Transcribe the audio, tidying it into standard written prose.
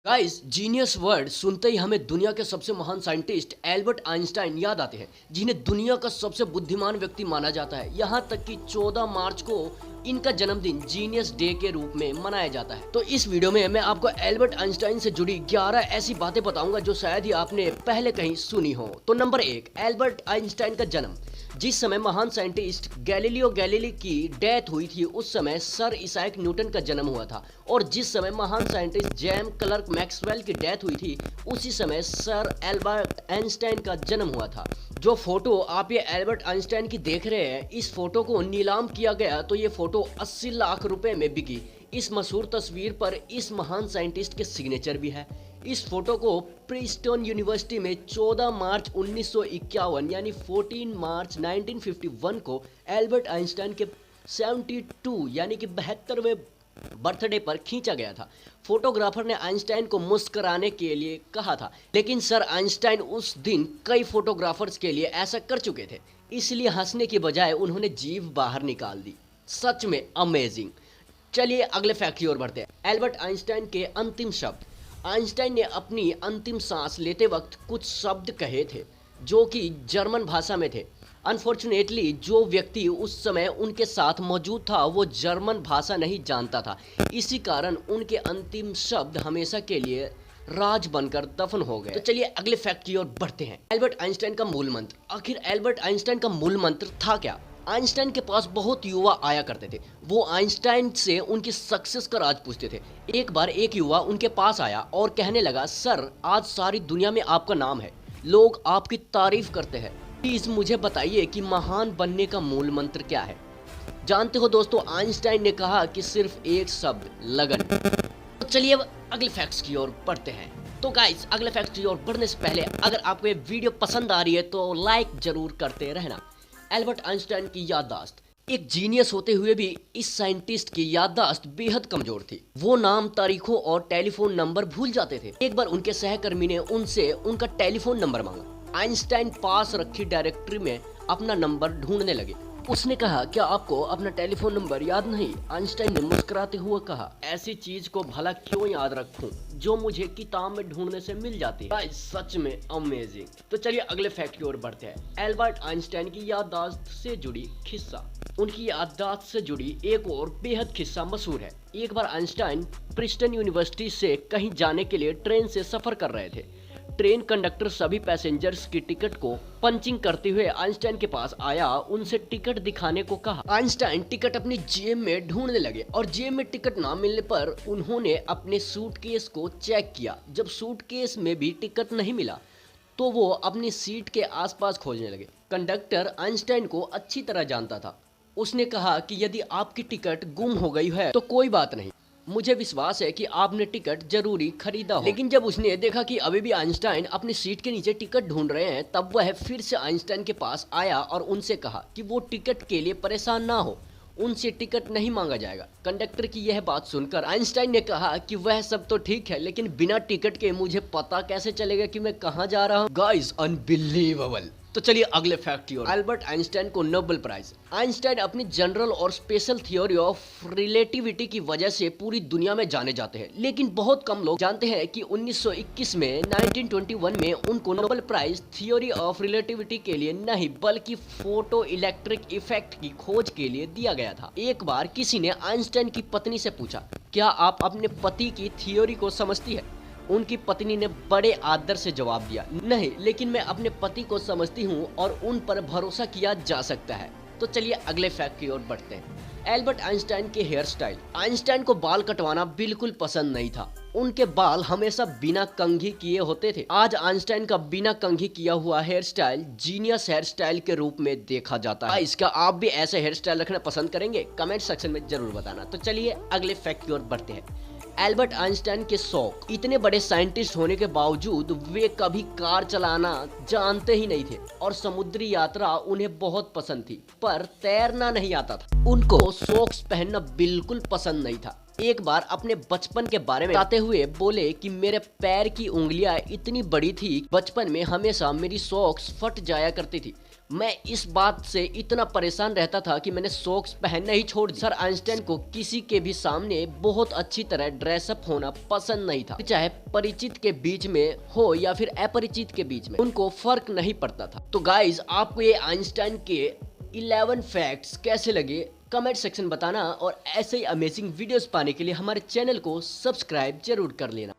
Guys, genius word सुनते ही हमें दुनिया के सबसे महान साइंटिस्ट एल्बर्ट आइंस्टाइन याद आते हैं, जिन्हें दुनिया का सबसे बुद्धिमान व्यक्ति माना जाता है। यहाँ तक कि 14 मार्च को इनका जन्मदिन जीनियस डे के रूप में मनाया जाता है। तो इस वीडियो में मैं आपको एल्बर्ट आइंस्टाइन से जुड़ी 11 ऐसी बातें बताऊंगा जो शायद ही आपने पहले कहीं सुनी हो। तो नंबर 1, एल्बर्ट आइंस्टाइन का जन्म। जिस समय महान साइंटिस्ट गैलीलियो गैलीली की डेथ हुई थी, उस समय सर इसाक न्यूटन का जन्म हुआ था। और जिस समय महान साइंटिस्ट जेम्स क्लर्क मैक्सवेल की डेथ हुई थी, उसी समय सर एल्बर्ट आइंस्टाइन का जन्म हुआ था। जो फोटो आप ये एल्बर्ट आइंस्टाइन की देख रहे हैं, इस फोटो को नीलाम किया गया तो ये फोटो 80 लाख रुपए में बिकी। इस मशहूर तस्वीर पर इस महान साइंटिस्ट के सिग्नेचर भी है। इस फोटो को प्रिंसटन यूनिवर्सिटी में 14 मार्च 1951 यानी 14 मार्च 1951 को एल्बर्ट आइंस्टाइन के 72 यानी कि 72वें बर्थडे पर खींचा गया था। फोटोग्राफर ने आइंस्टाइन को मुस्कुराने के लिए कहा था, लेकिन सर आइंस्टाइन उस दिन कई फोटोग्राफर्स के लिए ऐसा कर चुके थे, इसलिए हंसने की बजाय उन्होंने जीभ बाहर निकाल दी। सच में अमेजिंग। चलिए अगले फैक्ट की ओर बढ़ते हैं। एल्बर्ट आइंस्टाइन के अंतिम शब्द। आइंस्टाइन ने अपनी अंतिम सांस लेते वक्त कुछ शब्द कहे थे जो कि जर्मन भाषा में थे। अनफॉर्चुनेटली जो व्यक्ति उस समय उनके साथ मौजूद था वो जर्मन भाषा नहीं जानता था, इसी कारण उनके अंतिम शब्द हमेशा के लिए राज बनकर दफन हो गए। तो चलिए अगले फैक्ट की ओर बढ़ते हैं। एल्बर्ट आइंस्टाइन का मूल मंत्र। आखिर एल्बर्ट आइंस्टाइन का मूल मंत्र था क्या? आइंस्टाइन के पास बहुत युवा आया करते थे। वो आइंस्टाइन से उनकी सक्सेस का राज पूछते थे। एक बार एक युवा उनके पास आया और कहने लगा, सर आज सारी दुनिया में आपका नाम है, लोग आपकी तारीफ करते हैं, प्लीज मुझे बताइए कि महान बनने का मूल मंत्र क्या है? जानते हो दोस्तों, आइंस्टाइन ने कहा कि सिर्फ एक शब्द, लगन। तो चलिए अब अगले फैक्ट्स की ओर बढ़ते हैं। तो गाइस, अगले फैक्ट्स की ओर बढ़ने से पहले अगर आपको ये वीडियो पसंद आ रही है तो लाइक जरूर करते रहना। एल्बर्ट आइंस्टाइन की याददाश्त। एक जीनियस होते हुए भी इस साइंटिस्ट की याददाश्त बेहद कमजोर थी। वो नाम, तारीखों और टेलीफोन नंबर भूल जाते थे। एक बार उनके सहकर्मी ने उनसे उनका टेलीफोन नंबर मांगा। आइंस्टाइन पास रखी डायरेक्टरी में अपना नंबर ढूंढने लगे। उसने कहा, क्या आपको अपना टेलीफोन नंबर याद नहीं? आइंस्टाइन ने मुस्कुराते हुए कहा, ऐसी चीज को भला क्यों याद रखूं जो मुझे किताब में ढूंढने से मिल जाती है। सच में अमेजिंग। तो चलिए अगले फैक्ट की ओर बढ़ते हैं। एल्बर्ट आइंस्टाइन की याददाश्त से जुड़ी किस्सा। उनकी याददाश्त से जुड़ी एक और बेहद किस्सा मशहूर है। एक बार आइंस्टाइन प्रिंसटन यूनिवर्सिटी से कहीं जाने के लिए ट्रेन से सफर कर रहे थे। ट्रेन कंडक्टर सभी पैसेंजर्स की टिकट को पंचिंग करते हुए आइंस्टाइन के पास आया, उनसे टिकट दिखाने को कहा। आइंस्टाइन टिकट अपनी जेब में ढूंढने लगे और जेब में टिकट ना मिलने पर उन्होंने अपने सूटकेस को चेक किया। जब सूटकेस में भी टिकट नहीं मिला तो वो अपनी सीट के आसपास खोजने लगे। कंडक्टर आइंस्टाइन को अच्छी तरह जानता था। उसने कहा कि यदि आपकी टिकट गुम हो गई है तो कोई बात नहीं, मुझे विश्वास है कि आपने टिकट जरूरी खरीदा हो। लेकिन जब उसने देखा कि अभी भी आइंस्टाइन अपनी सीट के नीचे टिकट ढूंढ रहे हैं, तब वह फिर से आइंस्टाइन के पास आया और उनसे कहा कि वो टिकट के लिए परेशान ना हो, उनसे टिकट नहीं मांगा जाएगा। कंडक्टर की यह बात सुनकर आइंस्टाइन ने कहा कि वह सब तो ठीक है, लेकिन बिना टिकट के मुझे पता कैसे चलेगा कि मैं कहाँ जा रहा हूँ? Guys, unbelievable. तो चलिए अगले फैक्ट की ओर। एल्बर्ट आइंस्टाइन को नोबेल प्राइज। आइंस्टाइन अपनी जनरल और स्पेशल थ्योरी ऑफ रिलेटिविटी की वजह से पूरी दुनिया में जाने जाते हैं, लेकिन बहुत कम लोग जानते हैं कि 1921 में 1921 में उनको Nobel prize theory of relativity के लिए नहीं बल्कि फोटो इलेक्ट्रिक इफेक्ट की खोज के लिए दिया गया था। एक बार किसी ने आइंस्टाइन की पत्नी से पूछा, क्या आप अपने पति की थ्योरी को समझती है? उनकी पत्नी ने बड़े आदर से जवाब दिया, नहीं, लेकिन मैं अपने पति को समझती हूँ और उन पर भरोसा किया जा सकता है। तो चलिए अगले फैक्ट की ओर बढ़ते हैं। एल्बर्ट आइंस्टाइन के हेयर स्टाइल। आइंस्टाइन को बाल कटवाना बिल्कुल पसंद नहीं था। उनके बाल हमेशा बिना कंघी किए होते थे। आज आइंस्टाइन का बिना कंघी किया हुआ hair style genius hair style के रूप में देखा जाता है। इसका आप भी ऐसे हेयर स्टाइल रखना पसंद करेंगे? कमेंट सेक्शन में जरूर बताना। तो चलिए अगले फैक्ट की ओर बढ़ते हैं। एल्बर्ट आइंस्टाइन के शौक। इतने बड़े साइंटिस्ट होने के बावजूद वे कभी कार चलाना जानते ही नहीं थे और समुद्री यात्रा उन्हें बहुत पसंद थी, पर तैरना नहीं आता था। उनको सॉक्स पहनना बिल्कुल पसंद नहीं था। एक बार अपने बचपन के बारे में बताते हुए बोले कि मेरे पैर की उंगलियां इतनी बड़ी थी, बचपन में हमेशा मेरी सॉक्स फट जाया करती थी। मैं इस बात से इतना परेशान रहता था कि मैंने सॉक्स पहनना ही छोड़ दिया। सर आइंस्टाइन को किसी के भी सामने बहुत अच्छी तरह ड्रेसअप होना पसंद नहीं था, चाहे परिचित के बीच में हो या फिर अपरिचित के बीच में, उनको फर्क नहीं पड़ता था। तो गाइज, आपको ये आइंस्टाइन के 11 फैक्ट्स कैसे लगे कमेंट सेक्शन बताना, और ऐसे ही अमेजिंग वीडियोस पाने के लिए हमारे चैनल को सब्सक्राइब जरूर कर लेना।